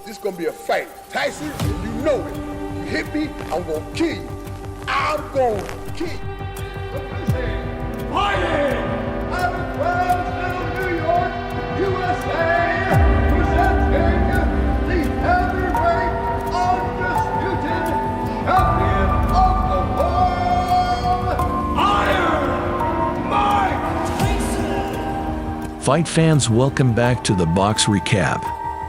This gonna be a fight. Tyson, you know it. You hit me, I'm gonna kill you. I'm gonna kill you. Fighting! I'm in New York, USA, presenting the heavyweight undisputed champion of the world, Iron Mike Tyson! Fight fans, welcome back to the Box Recap.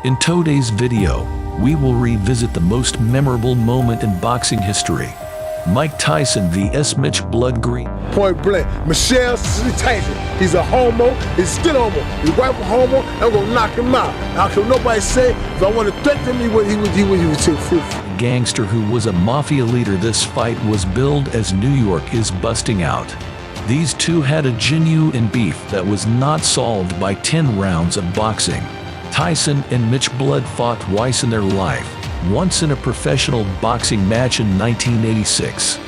In today's video, we will revisit the most memorable moment in boxing history. Mike Tyson vs. Mitch Blood Green. Point blank, Michelle Tyson. He's a homo, he's still homo. His wife a homo, I'm gonna knock him out. I don't care what nobody say, if I want to threaten me, he was too filthy. Gangster who was a mafia leader. This fight was billed as New York is busting out. These two had a genuine beef that was not solved by 10 rounds of boxing. Tyson and Mitch Blood fought twice in their life, once in a professional boxing match in 1986,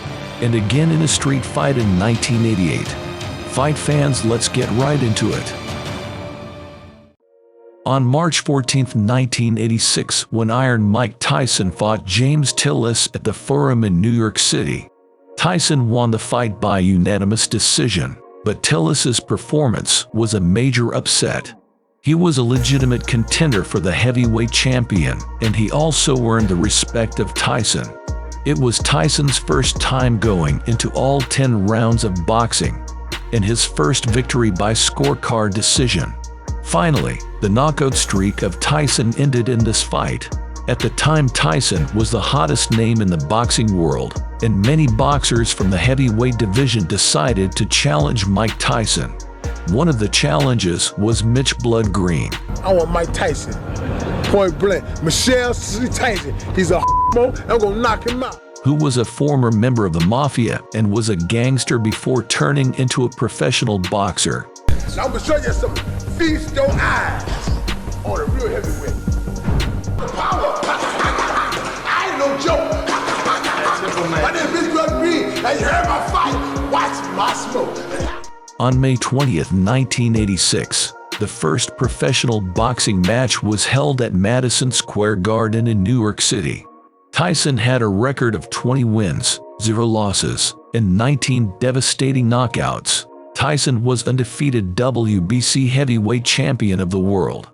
and again in a street fight in 1988. Fight fans, let's get right into it. On March 14, 1986, when Iron Mike Tyson fought James Tillis at the Forum in New York City, Tyson won the fight by unanimous decision, but Tillis's performance was a major upset. He was a legitimate contender for the heavyweight champion, and he also earned the respect of Tyson. It was Tyson's first time going into all 10 rounds of boxing, and his first victory by scorecard decision. Finally, the knockout streak of Tyson ended in this fight. At the time, Tyson was the hottest name in the boxing world, and many boxers from the heavyweight division decided to challenge Mike Tyson. One of the challenges was Mitch Blood Green. I want Mike Tyson. Point blank. Michelle Tyson. He's a homo. I'm gonna knock him out. Who was a former member of the Mafia and was a gangster before turning into a professional boxer. So I'm gonna show you something. Feast your eyes on a real heavyweight. Power. I ain't no joke. My name is Mitch Blood Green. And you heard my fight. Watch my smoke. On May 20th, 1986, the first professional boxing match was held at Madison Square Garden in New York City. Tyson had a record of 20 wins, 0 losses, and 19 devastating knockouts. Tyson was undefeated WBC heavyweight champion of the world,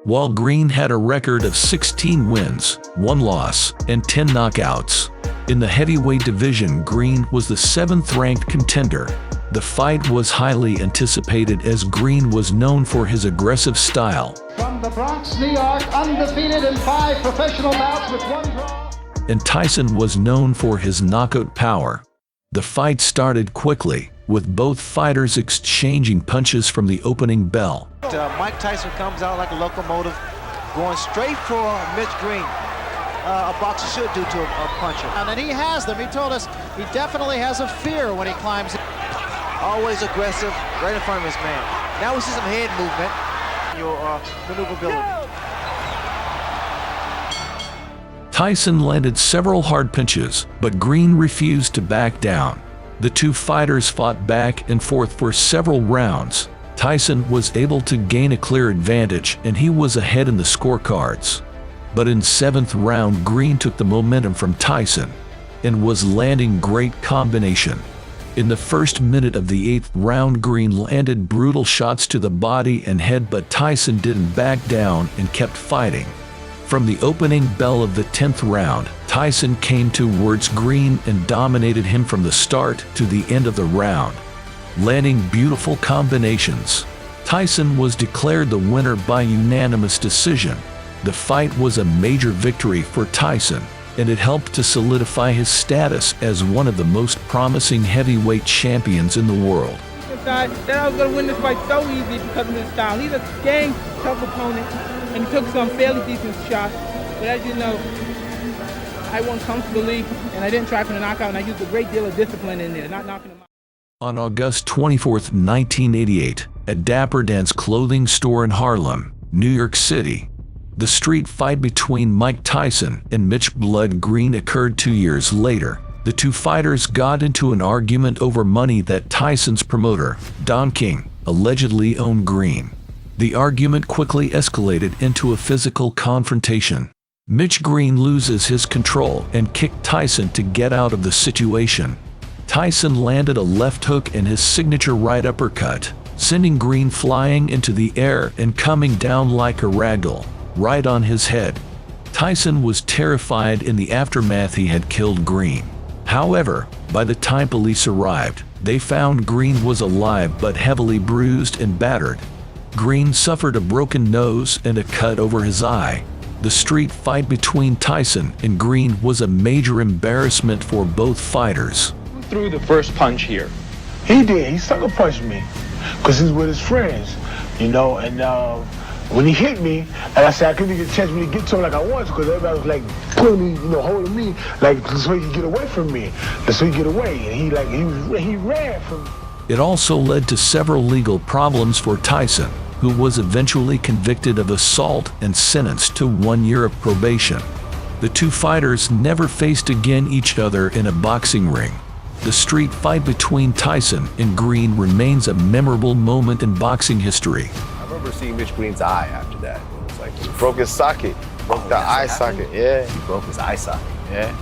while Green had a record of 16 wins, 1 loss, and 10 knockouts. In the heavyweight division, Green was the 7th-ranked contender. The fight was highly anticipated as Green was known for his aggressive style. From the Bronx, New York, undefeated in 5 professional bouts with 1 draw. And Tyson was known for his knockout power. The fight started quickly, with both fighters exchanging punches from the opening bell. Mike Tyson comes out like a locomotive, going straight for Mitch Green. A boxer should do to a puncher. And he has them. He told us he definitely has a fear when he climbs in. Always aggressive, right in front of his man. Now we see some head movement, your maneuverability. Tyson landed several hard punches, but Green refused to back down. The two fighters fought back and forth for several rounds. Tyson was able to gain a clear advantage, and he was ahead in the scorecards. But in 7th round, Green took the momentum from Tyson and was landing great combination. In the first minute of the 8th round, Green landed brutal shots to the body and head, but Tyson didn't back down and kept fighting. From the opening bell of the 10th round, Tyson came towards Green and dominated him from the start to the end of the round, landing beautiful combinations. Tyson was declared the winner by unanimous decision. The fight was a major victory for Tyson, and it helped to solidify his status as one of the most promising heavyweight champions in the world. That I was going to win this fight so easy because of his style. He's a gang tough opponent, and he took some fairly decent shots. But as you know, I won comfortably, and I didn't try for the knockout, and I used a great deal of discipline in there, not knocking him out. On August 24, 1988, at Dapper Dan's clothing store in Harlem, New York City, the street fight between Mike Tyson and Mitch Blood Green occurred 2 years later. The two fighters got into an argument over money that Tyson's promoter, Don King, allegedly owed Green. The argument quickly escalated into a physical confrontation. Mitch Green loses his control and kicked Tyson to get out of the situation. Tyson landed a left hook and his signature right uppercut, sending Green flying into the air and coming down like a ragdoll, right on his head. Tyson was terrified in the aftermath he had killed Green. However, by the time police arrived, they found Green was alive but heavily bruised and battered. Green suffered a broken nose and a cut over his eye. The street fight between Tyson and Green was a major embarrassment for both fighters. Who threw the first punch here? He did. He sucker punched me because he's with his friends, you know, and when he hit me, and I said I couldn't get a chance to get to him like I wanted because everybody was like pulling me, you know, holding me, like so he could get away from me, so he could get away, and he ran from me. It also led to several legal problems for Tyson, who was eventually convicted of assault and sentenced to 1 year of probation. The two fighters never faced again each other in a boxing ring. The street fight between Tyson and Green remains a memorable moment in boxing history. I remember seeing Mitch Green's eye after that. It was like he broke his socket, broke the eye socket. Yeah, He broke his eye socket. yeah,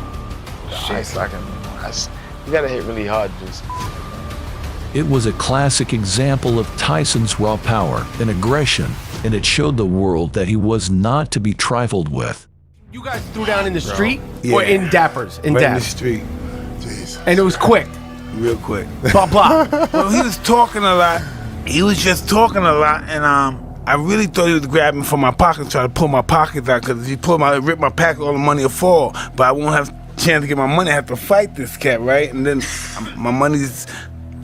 the eye socket. You gotta hit really hard, just. It was a classic example of Tyson's raw power and aggression, and it showed the world that he was not to be trifled with. You guys threw down in the street or in Dappers? In Right in the Dappers. street. Jesus. And it was quick. Real quick. Blah, blah. Well, he was talking a lot. He was just talking a lot, and I really thought he was grabbing from my pocket, trying to pull my pockets out, because if he ripped my packet, all the money will fall. But I won't have a chance to get my money. I have to fight this cat, right? And then my money's.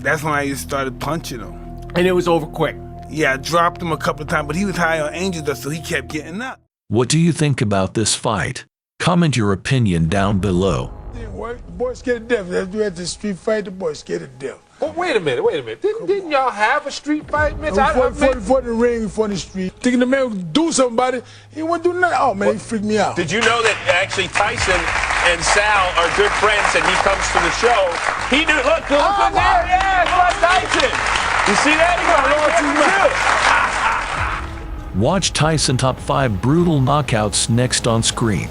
That's when I just started punching him. And it was over quick. Yeah, I dropped him a couple of times, but he was high on angel dust, so he kept getting up. What do you think about this fight? Comment your opinion down below. Didn't work. The boy scared to death. Let's do at the street fight. The boy scared to death. Oh, wait a minute. Didn't y'all have a street fight, Mitch? For the ring, for the street. Thinking the man would do something about it. He wouldn't do nothing. Oh, man, he freaked me out. Did you know that actually Tyson and Sal are good friends and he comes to the show? He knew, look there. Yeah, it's like Tyson. You see that? He got Watch Tyson Top 5 Brutal Knockouts next on screen.